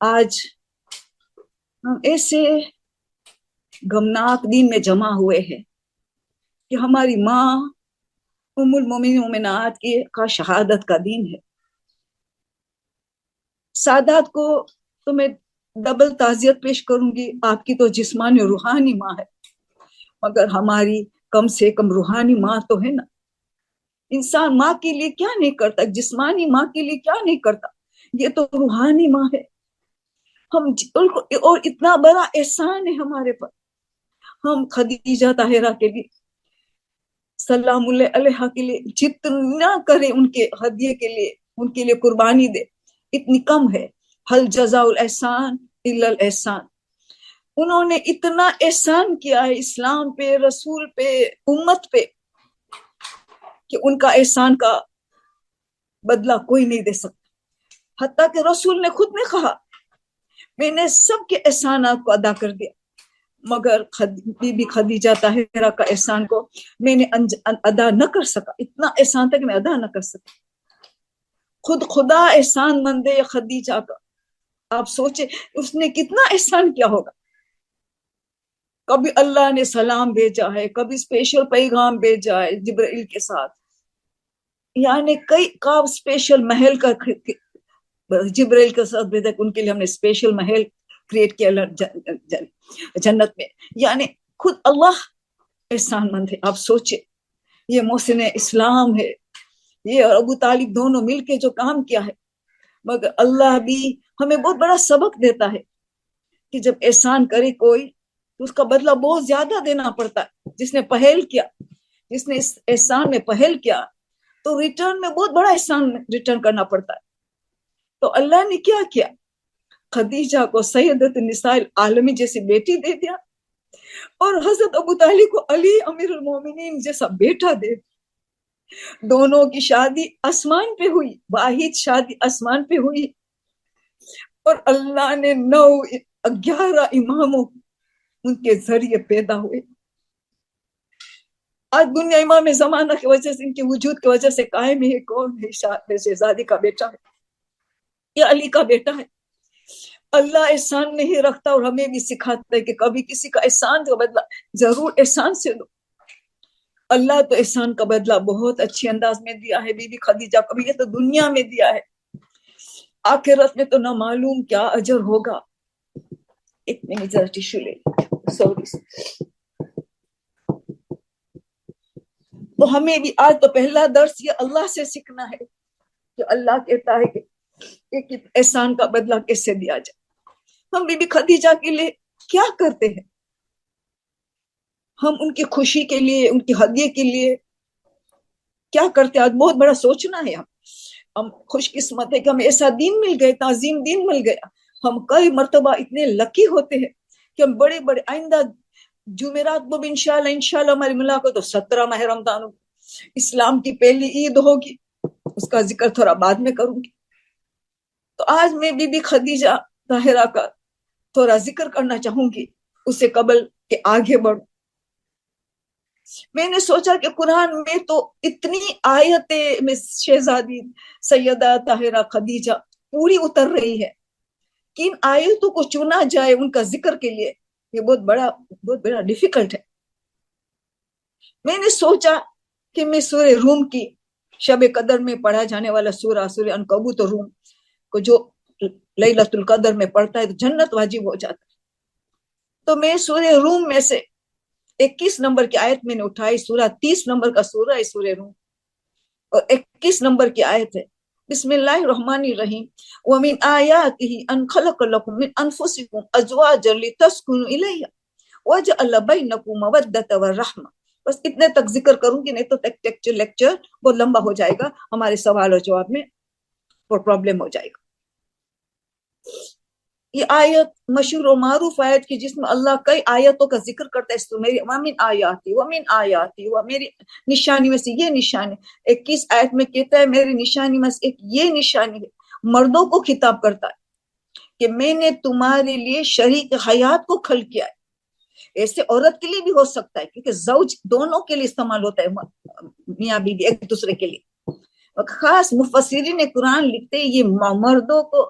آج ہم ایسے غمناک دن میں جمع ہوئے ہیں کہ ہماری ماں ام المومنین مومنات کا شہادت کا دن ہے. سادات کو تو میں ڈبل تعزیت پیش کروں گی، آپ کی تو جسمانی اور روحانی ماں ہے، مگر ہماری کم سے کم روحانی ماں تو ہے نا. انسان ماں کے لیے کیا نہیں کرتا، جسمانی ماں کے لیے کیا نہیں کرتا، یہ تو روحانی ماں ہے. ہم ان کو اور اتنا بڑا احسان ہے ہمارے پر. ہم خدیجہ طاہرہ کے لیے سلام اللہ علیہ کے لیے جتنا کرے ان کے ہدیے کے لیے، ان کے لیے قربانی دے، اتنی کم ہے. حل جزاء الاحسان الا الاحسان. انہوں نے اتنا احسان کیا ہے اسلام پہ، رسول پہ، امت پہ، کہ ان کا احسان کا بدلہ کوئی نہیں دے سکتا. حتیٰ کہ رسول نے خود نے کہا میں نے سب کے احسانات کو ادا کر دیا، مگر بی بی خدیجہ طاہرہ کا احسان کو میں نے ادا نہ کر سکا. اتنا احسان تھا کہ میں ادا نہ کر سکا. خود خدا احسان مند ہے خدیجہ کا. آپ سوچے اس نے کتنا احسان کیا ہوگا. کبھی اللہ نے سلام بھیجا ہے، کبھی اسپیشل پیغام بھیجا ہے جبرائیل کے ساتھ، یعنی کئی کا اسپیشل محل کا جبرائیل کے ساتھ بھیجا، ان کے لیے ہم نے اسپیشل محل کریٹ کیا جنت میں. یعنی خود اللہ احسان مند ہے. آپ سوچے یہ محسن اسلام ہے، یہ اور ابو طالب دونوں مل کے جو کام کیا ہے، مگر اللہ بھی ہمیں بہت بڑا سبق دیتا ہے کہ جب احسان کرے کوئی تو اس کا بدلہ بہت زیادہ دینا پڑتا ہے. جس نے پہل کیا، جس نے اس احسان میں پہل کیا، تو ریٹرن میں بہت بڑا احسان ریٹرن کرنا پڑتا ہے. تو اللہ نے کیا کیا، خدیجہ کو سیدۃ النساء العالمین جیسی بیٹی دے دیا، اور حضرت ابو طالب کو علی امیر المومنین جیسا بیٹا دے. دونوں کی شادی آسمان پہ ہوئی، واحد شادی آسمان پہ ہوئی، اور اللہ نے 11 اماموں ان کے ذریعے پیدا ہوئے. آج دنیا امام زمانہ کی وجہ سے، ان کے وجود کی وجہ سے قائم ہے. کون ہے؟ شہزادی کا بیٹا ہے، یہ علی کا بیٹا ہے. اللہ احسان نہیں رکھتا، اور ہمیں بھی سکھاتا ہے کہ کبھی کسی کا احسان جو بدلا ضرور احسان سے دو. اللہ تو احسان کا بدلہ بہت اچھے انداز میں دیا ہے. بی بی خدیجہ کو بھی یہ تو دنیا میں دیا ہے، آخرت میں تو نہ معلوم کیا اجر ہوگا. ایک منٹ ذرا ٹیشو لے. سوری. تو ہمیں بھی آج تو پہلا درس یہ اللہ سے سیکھنا ہے کہ اللہ کہتا ہے کہ احسان کا بدلہ کیسے دیا جائے. ہم بی بی خدیجہ کے لیے کیا کرتے ہیں؟ ہم ان کی خوشی کے لیے، ان کی ہدیے کے لیے کیا کرتے ہیں؟ آج بہت بڑا سوچنا ہے. ہم خوش قسمت ہے کہ ہمیں ایسا دین مل گیا، تعظیم دین مل گیا. ہم کئی مرتبہ اتنے لکی ہوتے ہیں کہ ہم بڑے بڑے آئندہ جمعرات کو بھی انشاءاللہ ہماری ملاقات تو 17 ماہ رمضان اسلام کی پہلی عید ہوگی، اس کا ذکر تھوڑا بعد میں کروں گی. تو آج میں بی بی خدیجہ طاہرہ کا تھوڑا ذکر کرنا چاہوں گی، اس سے قبل کہ آگے بڑھوں. میں نے سوچا کہ قرآن میں تو اتنی آیتیں میں شہزادی سیدہ طاہرہ خدیجہ پوری اتر رہی ہے کہ ان آیتوں کو چنا جائے ان کا ذکر کے لیے، یہ بہت بڑا ڈیفیکلٹ ہے. میں نے سوچا کہ میں سورہ روم کی شب قدر میں پڑھا جانے والا سورہ عنکبوت روم کو جو لیلۃ القدر میں پڑھتا ہے تو جنت واجب ہو جاتا ہے. تو میں سورہ روم میں سے 21 نمبر کی آیت میں نے اٹھائی. سورہ 30 نمبر کا سورہ ہے سورہ روم، اور 21 نمبر کی آیت ہے. بسم اللہ الرحمن الرحیم. وَمِنْ آيَاتِهِ أَنْ خَلَقَ لَكُم مِّنْ أَنفُسِكُمْ أَزْوَاجًا لِتَسْكُنُوا إِلَيْهَا وَجَعَلَ بَيْنَكُمْ مَوَدَّةً وَرَحْمَةً. بس اتنے تک ذکر کروں گی، نہیں تو لیکچر بہت لمبا ہو جائے گا، ہمارے سوال اور جواب میں پرابلم ہو جائے گا. یہ آیت مشہور و معروف آیت کی جس میں اللہ کئی آیتوں کا ذکر کرتا ہے. اس تو میری وَمِنْ آیَاتِهِ وَمِنْ آیَاتِهِ وہ میری نشانی میں سے یہ نشانی. 21 آیت میں کہتا ہے میری نشانی میں سے ایک یہ نشانی ہے. مردوں کو خطاب کرتا ہے کہ میں نے تمہارے لیے شریک حیات کو کھل کیا ہے. ایسے عورت کے لیے بھی ہو سکتا ہے کیونکہ زوج دونوں کے لیے استعمال ہوتا ہے، میاں بیوی ایک دوسرے کے لیے. خاص مفسرین قرآن لکھتے ہیں یہ مردوں کو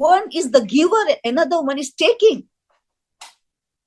One is the giver, another one is taking.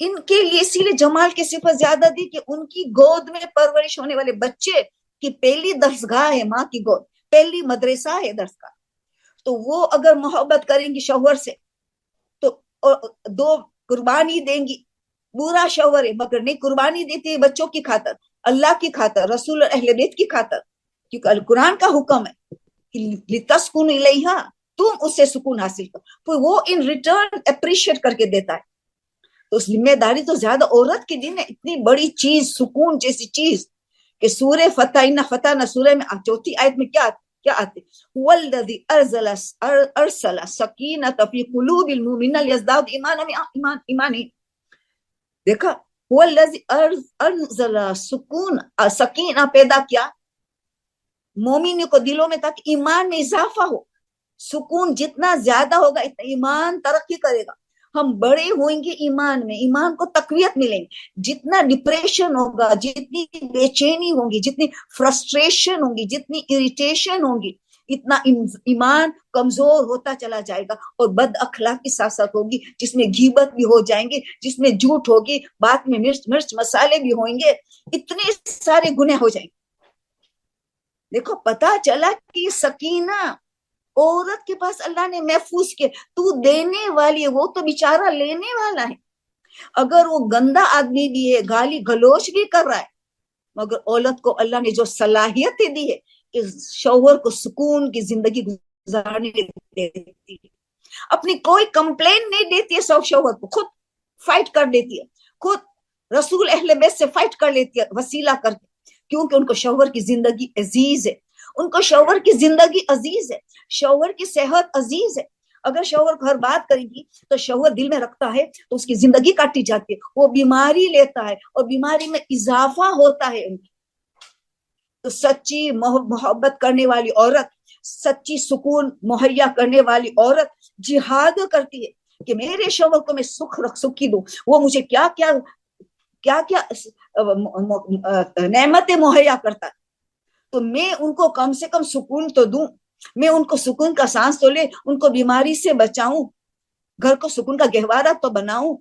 ان کے لیے اسی لیے جمال کی صفت زیادہ دی کہ ان کی گود میں پرورش ہونے والے بچے کی پہلی درسگاہ ہے، ماں کی گود پہلی مدرسہ ہے، درسگاہ. تو وہ اگر محبت کریں گی شوہر سے تو دو قربانی دیں گی. برا شوہر ہے مگر نہیں قربانی دیتی ہے بچوں کی خاطر، اللہ کی خاطر، رسول اور اہل بیت کی خاطر، کیونکہ القرآن کا حکم ہے کہ لتسکن الیہا، تم اس سے سکون حاصل کرو، تو وہ ان ریٹرن اپریشیٹ کر کے دیتا ہے. تو ذمہ داری تو زیادہ عورت کی دن ہے. اتنی بڑی چیز، سکون جیسی چیز کہ سورہ فتح نہ سورہ میں چوتھی آیت میں کیا آتے، والذی ارسل سکینۃ فی قلوب المؤمنین لیزدادوا ایمانا. دیکھا، والذی انزل سکینہ پیدا کیا مومنوں کو دلوں میں تاکہ ایمان میں اضافہ ہو. سکون جتنا زیادہ ہوگا اتنا ایمان ترقی کرے گا. ہم بڑے ہوئیں گے ایمان میں، ایمان کو تقویت ملیں گی. جتنا ڈپریشن ہوگا، جتنی بے چینی ہوگی، جتنی فرسٹریشن ہوگی، جتنی اریٹیشن ہوگی، اتنا ایمان کمزور ہوتا چلا جائے گا. اور بد اخلاقی ساتھ ساتھ ہوگی، جس میں غیبت بھی ہو جائیں گے، جس میں جھوٹ ہوگی، بات میں مرچ مسالے بھی ہوئیں گے، اتنے سارے گناہ ہو جائیں گے. دیکھو پتا چلا کہ سکینہ عورت کے پاس اللہ نے محفوظ کیا. تو دینے والی ہے، وہ تو بیچارہ لینے والا ہے. اگر وہ گندا آدمی بھی ہے، گالی گلوچ بھی کر رہا ہے، مگر عورت کو اللہ نے جو صلاحیت دی ہے کہ شوہر کو سکون کی زندگی گزارنے دیتی ہے. اپنی کوئی کمپلین نہیں دیتی ہے شوہر کو، خود فائٹ کر دیتی ہے، خود رسول اہل بیت سے فائٹ کر لیتی ہے وسیلہ کر کے، کیونکہ ان کو شوہر کی زندگی عزیز ہے، ان کو شوہر کی زندگی عزیز ہے، شوہر کی صحت عزیز ہے. اگر شوہر کو ہر بات کرے گی تو شوہر دل میں رکھتا ہے تو اس کی زندگی کاٹی جاتی ہے، وہ بیماری لیتا ہے اور بیماری میں اضافہ ہوتا ہے. تو سچی محبت کرنے والی عورت، سچی سکون مہیا کرنے والی عورت جہاد کرتی ہے کہ میرے شوہر کو میں سکھی دوں. وہ مجھے کیا کیا نعمتیں مہیا کرتا ہے، تو میں ان کو کم سے کم سکون تو دوں، میں ان کو سکون کا سانس تو لے، ان کو بیماری سے بچاؤں، گھر کو سکون کا گہوارہ تو بناؤں.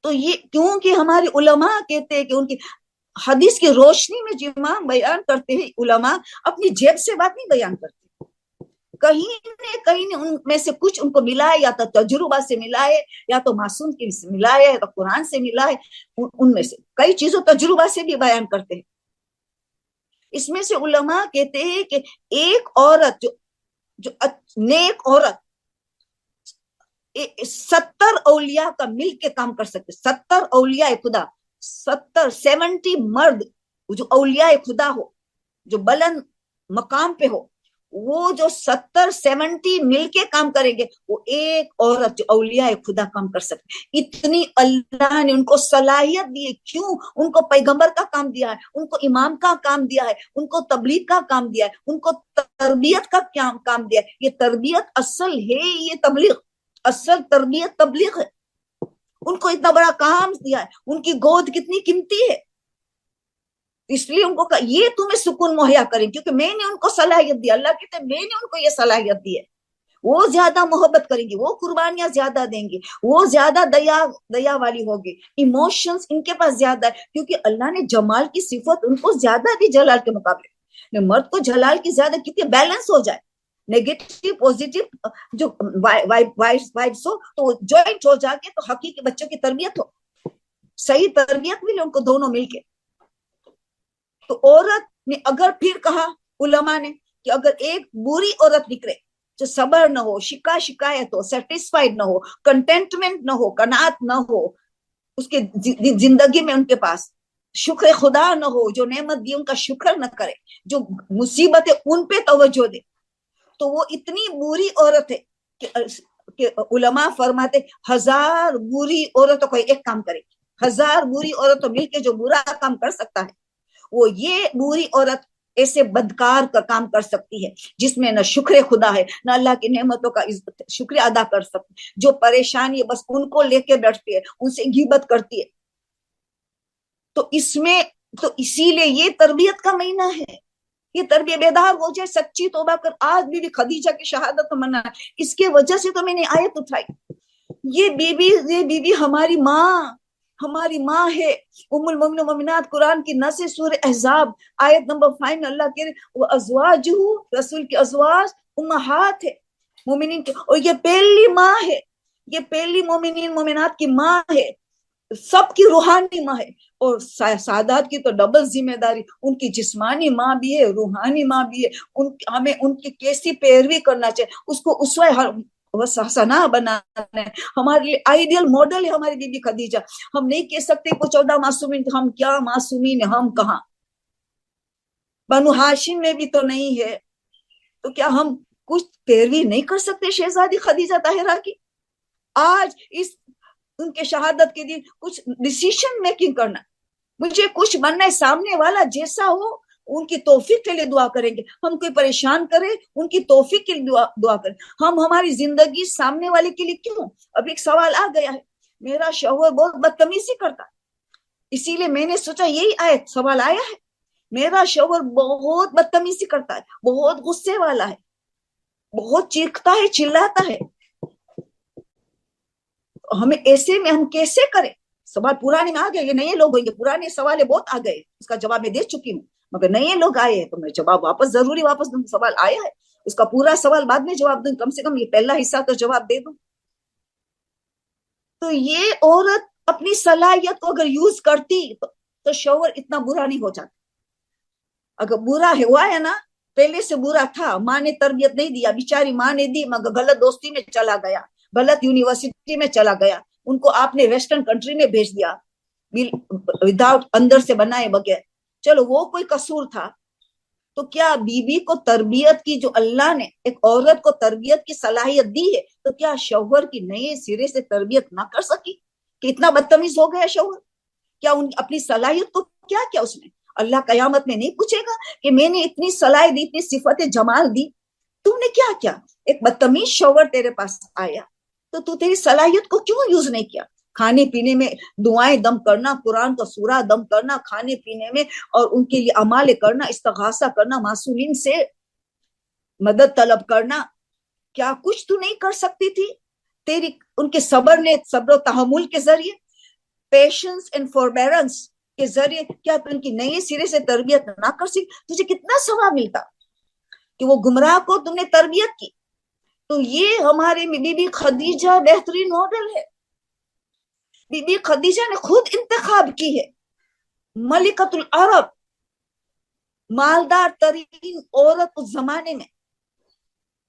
تو یہ کیونکہ ہمارے علماء کہتے ہیں کہ ان کی حدیث کی روشنی میں جو امام بیان کرتے ہیں، علماء اپنی جیب سے بات نہیں بیان کرتے، کہیں ان میں سے کچھ ان کو ملا ہے، یا تو تجربہ سے ملا ہے، یا تو معصوم کی سے ملا ہے، یا تو قرآن سے ملا ہے. ان میں سے کئی چیزوں تجربہ سے بھی بیان کرتے ہیں. اس میں سے علماء کہتے ہیں کہ ایک عورت جو نیک عورت 70 اولیاء کا مل کے کام کر سکتے، 70 اولیاء خدا، 70 مرد جو اولیاء خدا ہو، جو بلند مقام پہ ہو، وہ جو 70 مل کے کام کریں گے، وہ ایک عورت جو اولیاء خدا کام کر سکتے. اتنی اللہ نے ان کو صلاحیت دی ہے. کیوں؟ ان کو پیغمبر کا کام دیا ہے، ان کو امام کا کام دیا ہے، ان کو تبلیغ کا کام دیا ہے، ان کو تربیت کا کام دیا ہے. یہ تربیت اصل ہے، یہ تبلیغ اصل تربیت تبلیغ ہے. ان کو اتنا بڑا کام دیا ہے، ان کی گود کتنی قیمتی ہے. اس لیے ان کو یہ تمہیں سکون مہیا کریں، کیونکہ میں نے ان کو صلاحیت دی. اللہ کہتے ہیں میں نے ان کو یہ صلاحیت دی ہے. وہ زیادہ محبت کریں گی، وہ قربانیاں زیادہ دیں گی، وہ زیادہ دیا والی ہوگی. ایموشنز ان کے پاس زیادہ ہے، کیونکہ اللہ نے جمال کی صفت ان کو زیادہ دی جلال کے مقابلے. مرد کو جلال کی زیادہ، کیونکہ بیلنس ہو جائے، نیگیٹو پوزیٹو جو وائبس ہو تو جوائنٹ ہو جا کے تو حقیقی بچوں کی تربیت ہو، صحیح تربیت ملے ان کو دونوں مل کے. تو عورت نے اگر پھر کہا علماء نے کہ اگر ایک بری عورت نکلے جو صبر نہ ہو، شکایت ہو، سیٹسفائیڈ نہ ہو، کنٹینٹمنٹ نہ ہو، قناعت نہ ہو، اس کے زندگی میں ان کے پاس شکر خدا نہ ہو، جو نعمت دی ان کا شکر نہ کرے، جو مصیبت ہے ان پہ توجہ دے، تو وہ اتنی بری عورت ہے کہ علماء فرماتے 1000 بری عورتوں کو ایک کام کرے، 1000 بری عورتوں مل کے جو برا کام کر سکتا ہے، وہ یہ بری عورت ایسے بدکار کا کام کر سکتی ہے جس میں نہ شکر خدا ہے، نہ اللہ کی نعمتوں کا شکر ادا کر سکتی، جو پریشانی ہے بس ان کو لے کے بیٹھتی ہے، ان سے غیبت کرتی ہے. تو اس میں تو اسی لیے یہ تربیت کا مہینہ ہے. یہ تربیت بیدار ہو جائے، سچی توبہ کر. آج بھی خدیجہ کی شہادت منع، اس کے وجہ سے تو میں نے آیت اٹھائی. یہ بیوی ہماری ماں ہے. ام المؤمنین مومنات قرآن کی نص سورہ احزاب آیت نمبر 5 میں اللہ کہہ رہے وہ ازواجہ رسول کی ازواج امہات ہے مومنین کے, اور یہ پہلی ماں ہے, یہ پہلی مومنین مومنات کی ماں ہے, سب کی روحانی ماں ہے. اور سادات کی تو ڈبل ذمہ داری, ان کی جسمانی ماں بھی ہے, روحانی ماں بھی ہے. ہمیں ان کی کیسی پیروی کرنا چاہیے, اس کو اسوہ حسنہ بنانا ہے. ہمارے لیے آئیڈیل ماڈل ہے ہماری بی بی خدیجہ. ہم نہیں کہہ سکتے کو 14 معصومین, ہم کیا معصومین ہیں, ہم کہاں, بنو ہاشم میں بھی تو نہیں ہے, تو کیا ہم کچھ پیروی نہیں کر سکتے شہزادی خدیجہ طاہرہ کی؟ آج ان کے شہادت کے دن کچھ ڈیسیشن میکنگ کرنا, مجھے کچھ بننا ہے, سامنے والا جیسا ہو ان کی توفیق کے لیے دعا کریں گے. ہم کوئی پریشان کرے ان کی توفیق کے لیے دعا کریں. ہم ہماری زندگی سامنے والے کے لیے کیوں. اب ایک سوال آ گیا ہے, میرا شوہر بہت بدتمیزی کرتا ہے, اسی لیے میں نے سوچا یہی سوال آیا ہے, میرا شوہر بہت بدتمیزی کرتا ہے, بہت غصے والا ہے, بہت چیختا ہے, چلاتا ہے, ہمیں ایسے میں ہم کیسے کریں؟ سوال پرانے میں آ گئے, یہ نئے لوگ ہوئیں گے, پرانے سوال بہت آ گئے, اس کا جواب میں دے چکی ہوں, مگر نئے لوگ آئے ہیں تو میں جواب واپس دوں. سوال آیا ہے اس کا پورا سوال بعد میں جواب دوں, کم سے کم یہ پہلا حصہ تو جواب دے دوں. تو یہ عورت اپنی صلاحیت کو اگر یوز کرتی تو شوہر اتنا برا نہیں ہو جاتا. اگر برا ہوا ہے نا, پہلے سے برا تھا, ماں نے تربیت نہیں دیا, بیچاری ماں نے دی مگر غلط دوستی میں چلا گیا, غلط یونیورسٹی میں چلا گیا, ان کو آپ نے ویسٹرن کنٹری میں بھیج دیا وداؤٹ اندر سے بنائے بغیر. چلو وہ کوئی قصور تھا, تو کیا بیوی کو تربیت کی, جو اللہ نے ایک عورت کو تربیت کی صلاحیت دی ہے, تو کیا شوہر کی نئے سرے سے تربیت نہ کر سکی کہ اتنا بدتمیز ہو گیا شوہر؟ کیا اپنی صلاحیت کو کیا اس نے؟ اللہ قیامت میں نہیں پوچھے گا کہ میں نے اتنی صلاحیت دی, اتنی صفت جمال دی, تم نے کیا؟ ایک بدتمیز شوہر تیرے پاس آیا تو تیری صلاحیت کو کیوں یوز نہیں کیا؟ کھانے پینے میں دعائیں دم کرنا, قرآن کا سورہ دم کرنا, کھانے پینے میں اور ان کے لیے اعمال کرنا, استغاثہ کرنا, معصومین سے مدد طلب کرنا, کیا کچھ تو نہیں کر سکتی تھی؟ تیری ان کے صبر و تحمل کے ذریعے, پیشنس اینڈ فوربیرنس کے ذریعے, کیا تو ان کی نئے سرے سے تربیت نہ کر سکی؟ تجھے کتنا ثواب ملتا کہ وہ گمراہ کو تم نے تربیت کی. تو یہ ہمارے بی بی خدیجہ بہترین ماڈل ہے. بی بی خدیجہ نے خود انتخاب کی ہے, ملکۃ العرب, مالدار ترین عورت اس زمانے میں,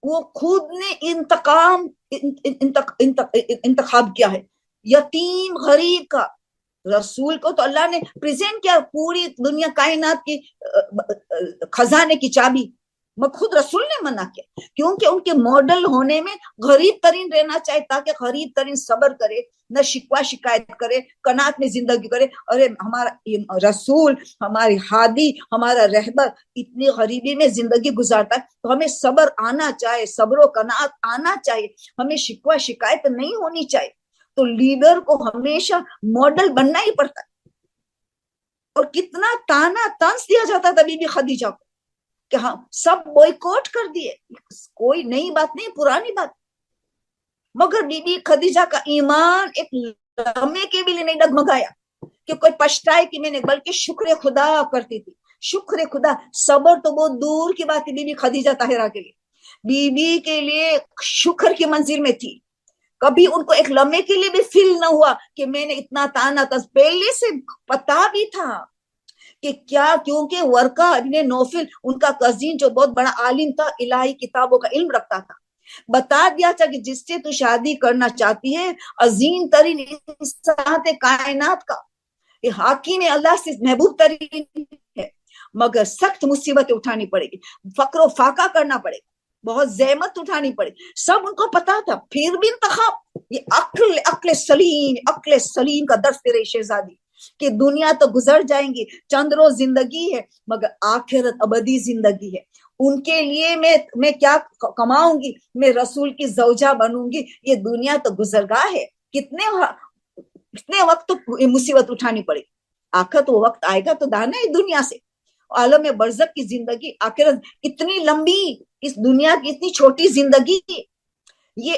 وہ خود نے انتخاب کیا ہے, یتیم غریب کا. رسول کو تو اللہ نے پریزنٹ کیا پوری دنیا کائنات کی خزانے کی چابی, مگر خود رسول نے منع کیا, کیونکہ ان کے ماڈل ہونے میں غریب ترین رہنا چاہیے, تاکہ غریب ترین صبر کرے, نہ شکوہ شکایت کرے, قناعت میں زندگی کرے. ارے ہمارا رسول, ہماری ہادی, ہمارا رہبر اتنی غریبی میں زندگی گزارتا ہے, تو ہمیں صبر آنا چاہیے, صبر و قناعت آنا چاہیے, ہمیں شکوہ شکایت نہیں ہونی چاہیے. تو لیڈر کو ہمیشہ ماڈل بننا ہی پڑتا ہے. اور کتنا تانا طنز دیا جاتا تھا بی بی خدیجہ کو, کہ ہاں سب بوائکاٹ کر دیے, کوئی نئی بات نہیں, پرانی بات. مگر بی بی خدیجہ کا ایمان ایک لمحے کے بھی لیے نہیں ڈگمگایا کہ کوئی پچھتائے کہ میں نے, بلکہ شکر خدا کرتی تھی, شکر خدا. صبر تو بہت دور کی بات ہے بی بی خدیجہ طاہرہ کے لیے, بی بی کے لیے شکر کی منزل میں تھی. کبھی ان کو ایک لمحے کے لیے بھی فیل نہ ہوا کہ میں نے اتنا تانا تھا, پہلے سے پتا بھی تھا کہ کیا, کیونکہ ورقہ ابن نوفل ان کا کزین جو بہت بڑا عالم تھا, الہی کتابوں کا علم رکھتا تھا, بتا دیا تھا کہ جس سے تو شادی کرنا چاہتی ہے عظیم ترین انسان کائنات کا, یہ حاکم اللہ سے محبوب ترین ہے, مگر سخت مصیبتیں اٹھانی پڑے گی, فقر و فاقہ کرنا پڑے گا, بہت زحمت اٹھانی پڑے, سب ان کو پتا تھا. پھر بھی انتخاب, یہ عقل سلیم کا درس دے رہی شہزادی کہ دنیا تو گزر جائیں گی, چند روز زندگی ہے, مگر آخرت ابدی زندگی ہے. ان کے لیے میں کیا کماؤں گی, میں رسول کی زوجہ بنوں گی. یہ دنیا تو گزرگاہ ہے, کتنے وقت تو مصیبت اٹھانی پڑے, آخر تو وقت آئے گا تو دانا ہے دنیا سے. عالم برزخ کی زندگی, آخرت اتنی لمبی, اس دنیا کی اتنی چھوٹی زندگی, یہ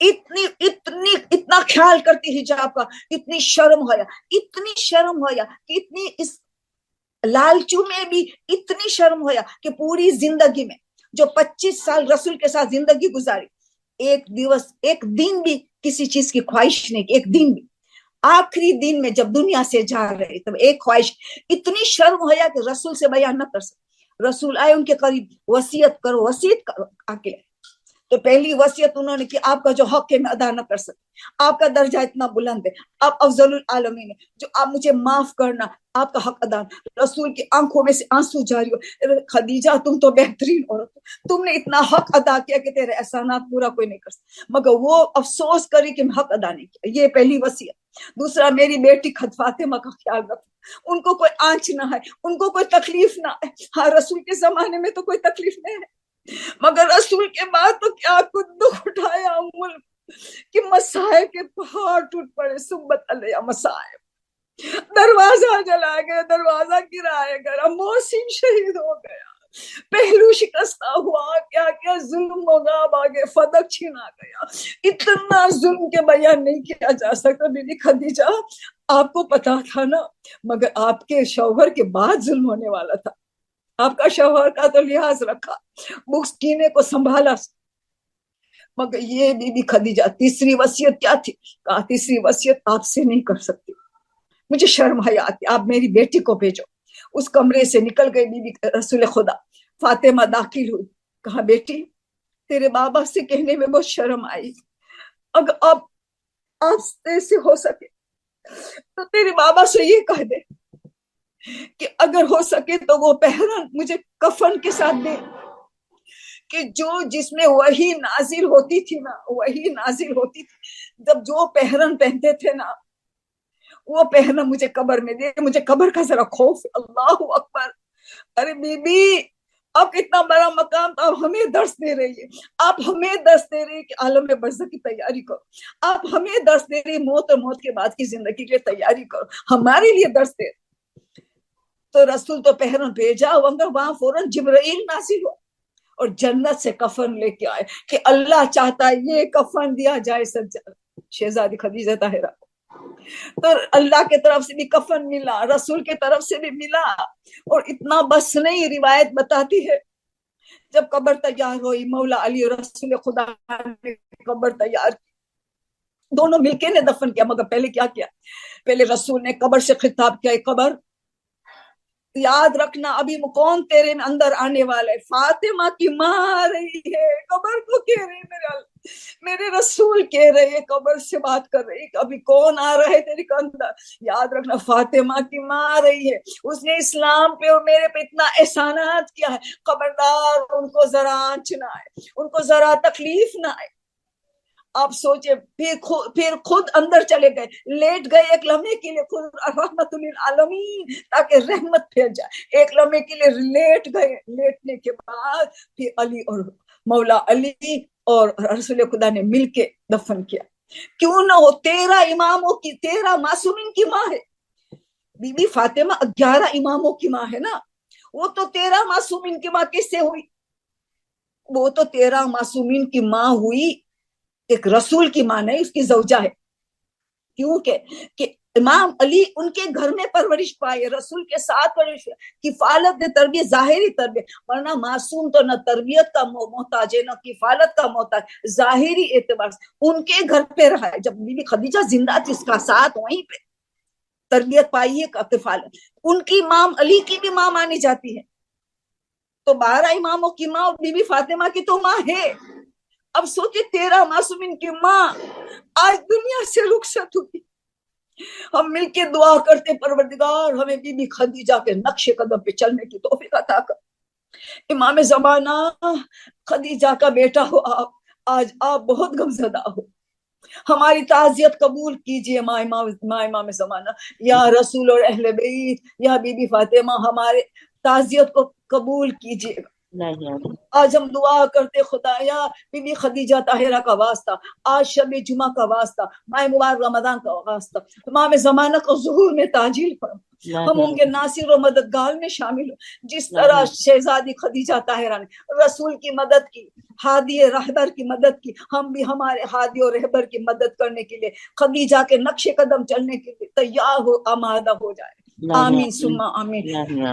اتنی اتنی اتنا خیال کرتی حجاب کا, اتنی شرم ہویا کہ اتنی اس لالچو میں بھی اتنی شرم ہویا کہ پوری زندگی میں جو 25 سال رسول کے ساتھ زندگی گزاری, ایک دن بھی کسی چیز کی خواہش نہیں کی, ایک دن بھی. آخری دن میں جب دنیا سے جا رہے تب ایک خواہش, اتنی شرم ہویا کہ رسول سے بیان نہ کر سکے. رسول آئے ان کے قریب, وصیت کرو آ کے. تو پہلی وصیت انہوں نے کہ آپ کا جو حق ہے میں ادا نہ کر سکتی, آپ کا درجہ اتنا بلند ہے, آپ افضل العالمین ہے, جو آپ مجھے معاف کرنا, آپ کا حق ادا. رسول کی آنکھوں میں سے آنسو جاری ہو, خدیجہ تم تو بہترین عورت, تم نے اتنا حق ادا کیا کہ تیرے احسانات پورا کوئی نہیں کر سکتا, مگر وہ افسوس کری کہ میں حق ادا نہیں کیا. یہ پہلی وصیت. دوسرا, میری بیٹی فاطمہ کا خیال رکھو, ان کو کوئی آنچ نہ ہے, ان کو کوئی تکلیف نہ ہے. ہاں رسول کے زمانے میں تو کوئی تکلیف نہیں ہے, مگر رسول کے بعد تو کیا کچھ دکھ اٹھایا ملک کہ مصائب کے پہاڑ ٹوٹ پڑے. سبت علیہ مصائب, دروازہ جلا گیا, دروازہ گرایا گیا, محسن شہید ہو گیا, پہلو شکستہ ہوا, کیا کیا ظلم ہوگا, آگے فدق چھینا گیا. اتنا ظلم کے بیان نہیں کیا جا سکتا. بی بی خدیجہ آپ کو پتا تھا نا, مگر آپ کے شوہر کے بعد ظلم ہونے والا تھا. آپ کا شوہر کا تو لحاظ رکھا, مسکینے کو سنبھالا, مگر یہ بی بی خدیجہ تیسری وصیت کیا تھی؟ کہا تیسری وصیت آپ سے نہیں کر سکتی, مجھے شرم حیا آتی, آپ میری بیٹی کو بھیجو. اس کمرے سے نکل گئی بی بی رسول خدا. فاطمہ داخل ہوئی, کہا بیٹی تیرے بابا سے کہنے میں بہت شرم آئی, اگر آپ سے ہو سکے تو تیرے بابا سے یہ کہہ دے کہ اگر ہو سکے تو وہ پہرن مجھے کفن کے ساتھ دے, کہ جو جس میں وہی نازل ہوتی تھی نا, وہی نازل ہوتی تھی جب جو پہرن پہنتے تھے نا, وہ پہنا مجھے قبر میں دے, مجھے قبر کا ذرا خوف. اللہ اکبر. ارے بی بی آپ اتنا بڑا مقام, آپ ہمیں درس دے رہی ہے, آپ ہمیں درس دے رہی ہے کہ عالم برزخ کی تیاری کرو, آپ ہمیں درس دے رہی ہے موت اور موت کے بعد کی زندگی کے لیے تیاری کرو, ہمارے لیے درس دے. تو رسول تو پہرن بھیجا, وہاں فوراً جبرائیل نازل ہوا اور جنت سے کفن لے کے آئے کہ اللہ چاہتا ہے یہ کفن دیا جائے شہزادی خدیجہ طاہرہ. تو اللہ کے طرف سے بھی کفن ملا, رسول کے طرف سے بھی ملا. اور اتنا بس نہیں, روایت بتاتی ہے جب قبر تیار ہوئی, مولا علی اور رسول خدا نے قبر تیار کی, دونوں مل کے نے دفن کیا. مگر پہلے کیا کیا, پہلے رسول نے قبر سے خطاب کیا, قبر یاد رکھنا ابھی کون تیرے اندر آنے والا ہے, فاطمہ کی ماں آ رہی ہے. قبر کو کہہ رہی, میرے رسول کہہ رہے, قبر سے بات کر رہی, ابھی کون آ رہا ہے تیرے اندر, یاد رکھنا فاطمہ کی ماں آ رہی ہے, اس نے اسلام پہ اور میرے پہ اتنا احسانات کیا ہے, خبردار ان کو ذرا آنچ نہ آئے, ان کو ذرا تکلیف نہ آئے. آپ سوچے, پھر خود اندر چلے گئے, لیٹ گئے ایک لمحے کے لیے, خود رحمت للعالمین تاکہ رحمت پھیل جائے, ایک لمحے کے لیے لیٹ گئے. لیٹنے کے بعد پھر علی اور مولا علی اور رسول خدا نے مل کے دفن کیا. کیوں نہ ہو, 13 اماموں کی, 13 معصومین کی ماں ہے بی بی فاطمہ, 11 اماموں کی ماں ہے نا, وہ تو 13 معصومین کی ماں کس سے ہوئی؟ وہ تو 13 معصومین کی ماں ہوئی, ایک رسول کی ماں نہیں, اس کی زوجہ ہے. کیونکہ کہ امام علی ان کے گھر میں پرورش پائے, رسول کے ساتھ پرورش پائے, کفالت تربیت, ظاہری تربیت, ورنہ معصوم تو نہ تربیت کا محتاج ہے نہ کفالت کا محتاج, ظاہری اعتبار سے ان کے گھر پہ رہا ہے. جب بی بی خدیجہ زندہ تھی, اس کا ساتھ وہیں پہ تربیت پائی ہے, کفالت. ان کی امام علی کی بھی ماں مانی جاتی ہے, تو 12 اماموں کی ماں بی بی فاطمہ کی تو ماں ہے. اب سوچے 13 معصومین کی ماں آج دنیا سے رخصت ہوئی. ہم مل کے دعا کرتے, پروردگار ہمیں بی بی خدیجہ کے نقش قدم پہ چلنے کی توفیق عطا کر. امام زمانہ خدیجہ کا بیٹا ہو آپ, آج آپ بہت غمزدہ ہو, ہماری تعزیت قبول کیجئے. ماں امام زمانہ, یا رسول اور اہل بیت, یا بی بی فاطمہ, ہمارے تعزیت کو قبول کیجئے. آج ہم دعا کرتے خدایا بی بی خدیجہ طاہرہ کا واسطہ، آج شب جمعہ کا واسطہ، ماہ مبارک رمضان کا واسطہ، تمام زمانہ کو ظہور میں تعجیل فرما، ہم ان کے ناصر و مددگار میں شامل ہوں، جس طرح شہزادی خدیجہ طاہرہ نے رسول کی مدد کی، ہادی رہبر کی مدد کی، ہم بھی ہمارے ہادی و رہبر کی مدد کرنے کے لیے خدیجہ کے نقش قدم چلنے کے لیے تیار ہو، آمادہ ہو جائے۔ آمین ثم آمین۔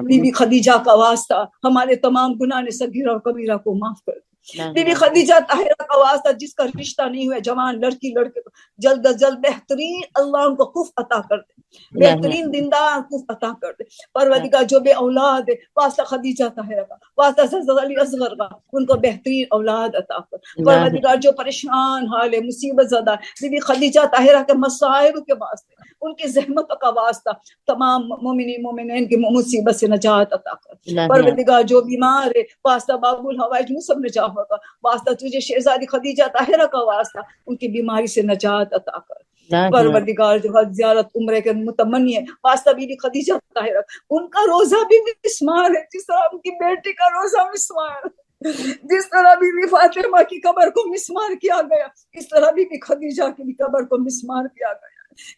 بی بی خدیجہ کا واسطہ ہمارے تمام گناہ صغیرہ اور کبیرہ کو معاف کر دے۔ بی بی خدیجہ طاہرہ کا واسطہ جس کا رشتہ نہیں ہوا، جوان لڑکی لڑکے کو جلد از جلد بہترین اللہ ان کو کف عطا کر دے، بہترین دیندار کف عطا کر دے۔ پروردگار جو بے اولاد ہے، واسطہ خدیجہ طاہرہ کا، واسطہ حضرت علی اصغر کا، ان کو بہترین اولاد عطا کر۔ پروردگار جو پریشان حال ہے، مصیبت زدہ ہے، بی بی خدیجہ طاہرہ کے مصائب کے واسطے، ان کی زحمت کا واسطہ تمام مومنین مومنین کی مصیبت سے نجات عطا کر۔ پروردگار جو بیمار ہے، واسطہ باب الحوائج مسلم نجات ہوگا، واسطہ تجھے شہزادی خدیجہ طاہرہ کا واسطہ ان کی بیماری سے نجات عطا کر۔ پروردگار جو حج زیارت عمرے کے متمنی ہے، واسطہ بی بی خدیجہ طاہرہ، ان کا روزہ بھی مسمار ہے، جس طرح ان کی بیٹی کا روزہ مسمار ہے، جس طرح بی بی فاطمہ کی قبر کو مسمار کیا گیا، اس طرح بی بی خدیجہ کی قبر کو مسمار کیا گیا۔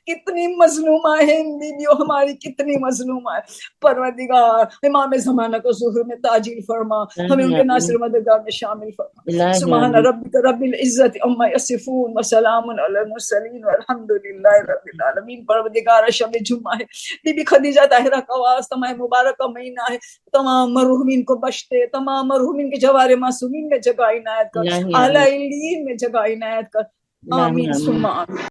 کتنی مظلومہ ہیں بیویوں ہماری، کتنی مظلومہ ہے۔ پروردگار امام زمانہ کو ظہور میں تعجیل فرما، ہمیں ان کے ناصر مددگار میں شامل فرما۔ سبحان ربک رب العزت عما یصفون وسلام علی المرسلین والحمد للہ رب العالمین۔ پروردگار شب جمعہ ہے، بی بی خدیجہ طاہرہ کا واسطہ ماہ مبارک کا مہینہ ہے، تمام مرحومین کو بخشتے، تمام مرحومین کے جوار معصومین میں جگہ عنایت کر، اعلی علیین میں جگہ عنایت کر۔ آمین ثم آمین۔